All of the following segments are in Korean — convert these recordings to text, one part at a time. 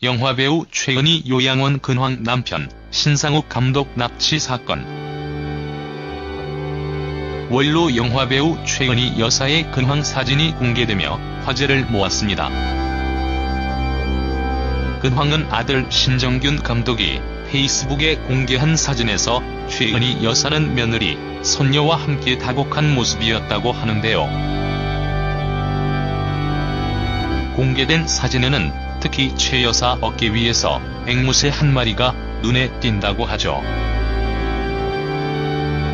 영화배우 최은희 요양원 근황 남편 신상욱 감독 납치 사건. 원로 영화배우 최은희 여사의 근황 사진이 공개되며 화제를 모았습니다. 근황은 아들 신정균 감독이 페이스북에 공개한 사진에서 최은희 여사는 며느리, 손녀와 함께 다복한 모습이었다고 하는데요. 공개된 사진에는 특히 최 여사 어깨 위에서 앵무새 한 마리가 눈에 띈다고 하죠.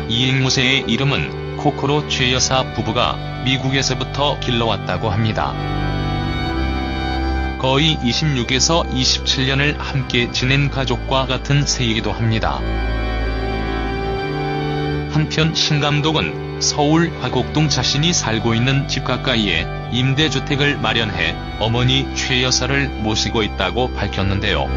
이 앵무새의 이름은 코코로. 최 여사 부부가 미국에서부터 길러왔다고 합니다. 거의 26에서 27년을 함께 지낸 가족과 같은 세이기도 합니다. 한편 신 감독은 서울 화곡동 자신이 살고 있는 집 가까이에 임대주택을 마련해 어머니 최 여사를 모시고 있다고 밝혔는데요.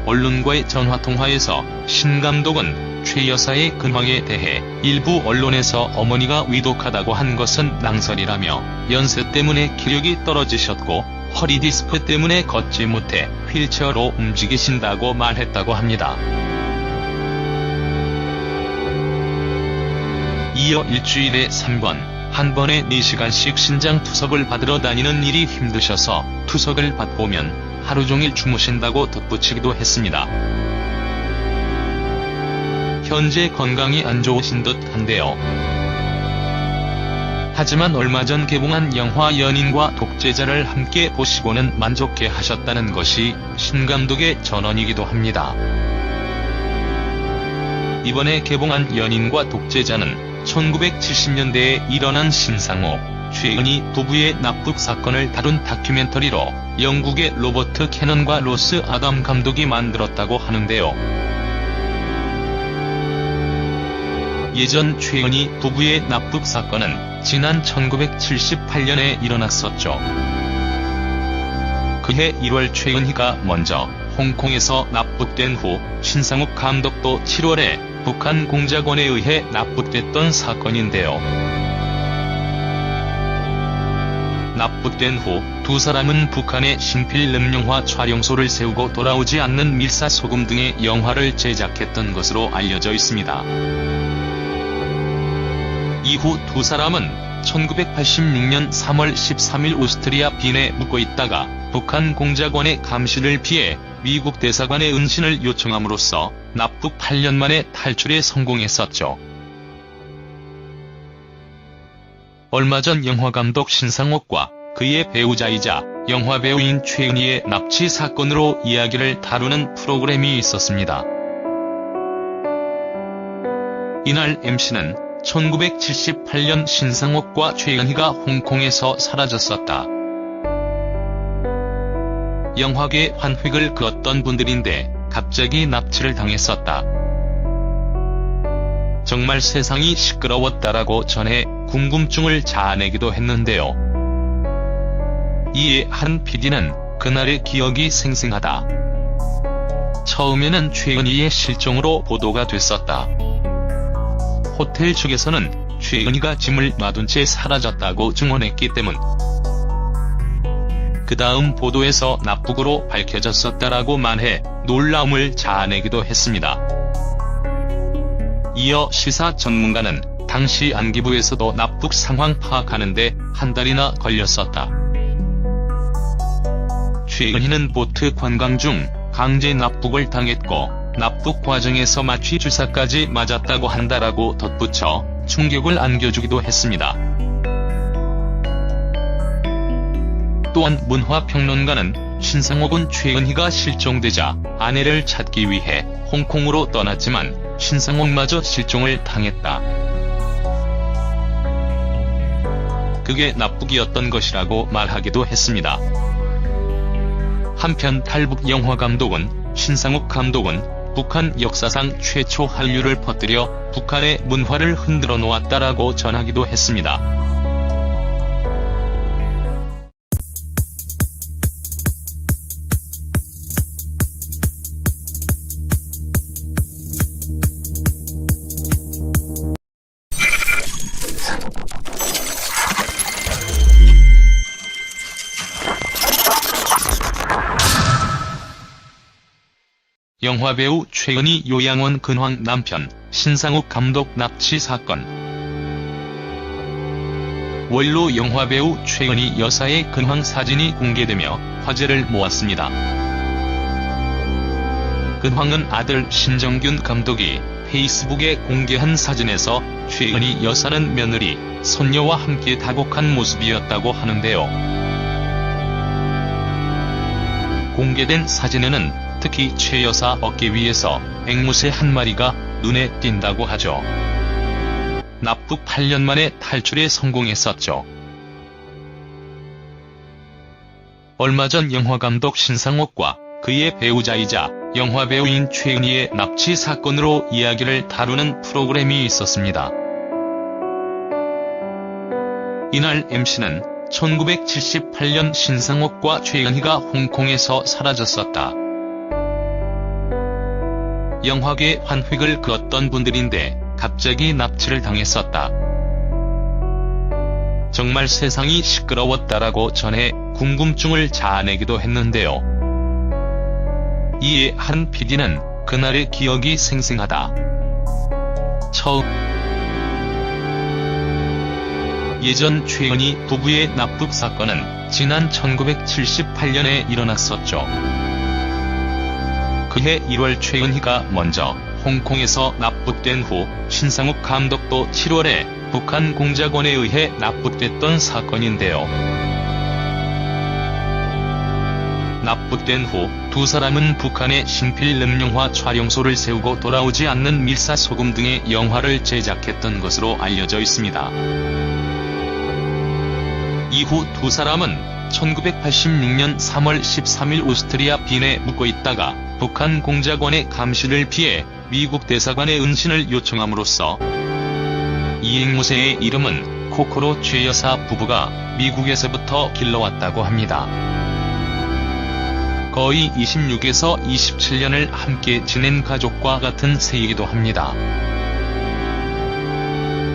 언론과의 전화통화에서 신 감독은 최 여사의 근황에 대해 일부 언론에서 어머니가 위독하다고 한 것은 낭설이라며 연세 때문에 기력이 떨어지셨고 허리 디스크 때문에 걷지 못해 휠체어로 움직이신다고 말했다고 합니다. 이어 일주일에 3번, 한 번에 4시간씩 신장 투석을 받으러 다니는 일이 힘드셔서 투석을 받고 오면 하루 종일 주무신다고 덧붙이기도 했습니다. 현재 건강이 안 좋으신 듯 한데요. 하지만 얼마 전 개봉한 영화 연인과 독재자를 함께 보시고는 만족해 하셨다는 것이 신 감독의 전언이기도 합니다. 이번에 개봉한 연인과 독재자는 1970년대에 일어난 신상욱, 최은희 부부의 납북 사건을 다룬 다큐멘터리로 영국의 로버트 캐넌과 로스 아담 감독이 만들었다고 하는데요. 예전 최은희 부부의 납북 사건은 지난 1978년에 일어났었죠. 그해 1월 최은희가 먼저 홍콩에서 납북된 후 신상욱 감독도 7월에 북한 공작원에 의해 납북됐던 사건인데요. 납북된 후 두 사람은 북한에 신필름 영화 촬영소를 세우고 돌아오지 않는 밀사소금 등의 영화를 제작했던 것으로 알려져 있습니다. 이후 두 사람은 1986년 3월 13일 오스트리아 빈에 묵고 있다가 북한 공작원의 감시를 피해 미국 대사관에 은신을 요청함으로써 납북 8년 만에 탈출에 성공했었죠. 얼마 전 영화감독 신상욱과 그의 배우자이자 영화배우인 최은희의 납치 사건으로 이야기를 다루는 프로그램이 있었습니다. 이날 MC는 1978년 신상욱과 최은희가 홍콩에서 사라졌었다. 영화계 환획을 그었던 분들인데 갑자기 납치를 당했었다. 정말 세상이 시끄러웠다라고 전해 궁금증을 자아내기도 했는데요. 이에 한 PD는 그날의 기억이 생생하다. 처음에는 최은희의 실종으로 보도가 됐었다. 호텔 측에서는 최은희가 짐을 놔둔 채 사라졌다고 증언했기 때문. 그 다음 보도에서 납북으로 밝혀졌었다라고 말해 놀라움을 자아내기도 했습니다. 이어 시사 전문가는 당시 안기부에서도 납북 상황 파악하는데 한 달이나 걸렸었다. 최은희는 보트 관광 중 강제 납북을 당했고 납북 과정에서 마취 주사까지 맞았다고 한다라고 덧붙여 충격을 안겨주기도 했습니다. 또한 문화평론가는 신상욱은 최은희가 실종되자 아내를 찾기 위해 홍콩으로 떠났지만 신상욱마저 실종을 당했다. 그게 납북이었던 것이라고 말하기도 했습니다. 한편 탈북 영화감독은 신상욱 감독은 북한 역사상 최초 한류를 퍼뜨려 북한의 문화를 흔들어 놓았다라고 전하기도 했습니다. 영화배우 최은희 요양원 근황 남편 신상욱 감독 납치 사건. 원로 영화배우 최은희 여사의 근황 사진이 공개되며 화제를 모았습니다. 근황은 아들 신정균 감독이 페이스북에 공개한 사진에서 최은희 여사는 며느리, 손녀와 함께 다복한 모습이었다고 하는데요. 공개된 사진에는 특히 최 여사 어깨 위에서 앵무새 한 마리가 눈에 띈다고 하죠. 납북 8년 만에 탈출에 성공했었죠. 얼마 전 영화감독 신상욱과 그의 배우자이자 영화배우인 최은희의 납치 사건으로 이야기를 다루는 프로그램이 있었습니다. 이날 MC는 1978년 신상욱과 최은희가 홍콩에서 사라졌었다. 영화계 환획을 그었던 분들인데 갑자기 납치를 당했었다. 정말 세상이 시끄러웠다라고 전해 궁금증을 자아내기도 했는데요. 이에 한 PD는 그날의 기억이 생생하다. 예전 최은희 부부의 납북 사건은 지난 1978년에 일어났었죠. 그해 1월 최은희가 먼저 홍콩에서 납북된 후 신상욱 감독도 7월에 북한 공작원에 의해 납북됐던 사건인데요. 납북된 후 두 사람은 북한에 신필름 영화 촬영소를 세우고 돌아오지 않는 밀사소금 등의 영화를 제작했던 것으로 알려져 있습니다. 이후 두 사람은 1986년 3월 13일 오스트리아 빈에 묵고 있다가 북한 공작원의 감시를 피해 미국 대사관에 은신을 요청함으로써 이 앵무새의 이름은 코코로 최 여사 부부가 미국에서부터 길러왔다고 합니다. 거의 26에서 27년을 함께 지낸 가족과 같은 새이기도 합니다.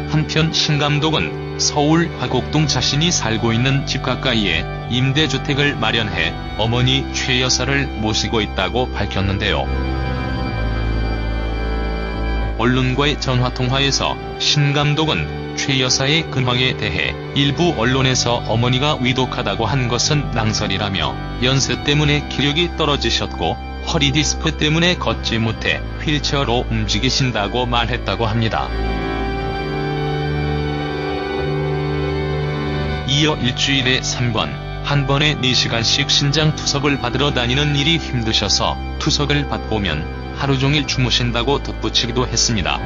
한편 신 감독은 서울 화곡동 자신이 살고 있는 집 가까이에 임대주택을 마련해 어머니 최 여사를 모시고 있다고 밝혔는데요. 언론과의 전화통화에서 신 감독은 최 여사의 근황에 대해 일부 언론에서 어머니가 위독하다고 한 것은 낭설이라며 연세 때문에 기력이 떨어지셨고 허리 디스크 때문에 걷지 못해 휠체어로 움직이신다고 말했다고 합니다. 이어 일주일에 3번, 한 번에 4시간씩 신장 투석을 받으러 다니는 일이 힘드셔서 투석을 받고면 하루 종일 주무신다고 덧붙이기도 했습니다.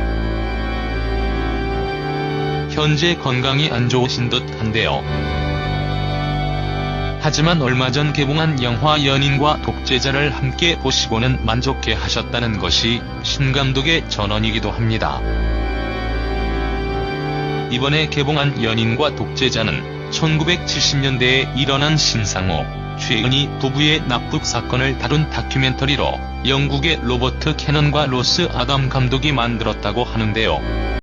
현재 건강이 안 좋으신 듯 한데요. 하지만 얼마 전 개봉한 영화 연인과 독재자를 함께 보시고는 만족해 하셨다는 것이 신 감독의 전언이기도 합니다. 이번에 개봉한 연인과 독재자는 1970년대에 일어난 신상욱, 최은희 부부의 납북 사건을 다룬 다큐멘터리로 영국의 로버트 캐넌과 로스 아담 감독이 만들었다고 하는데요.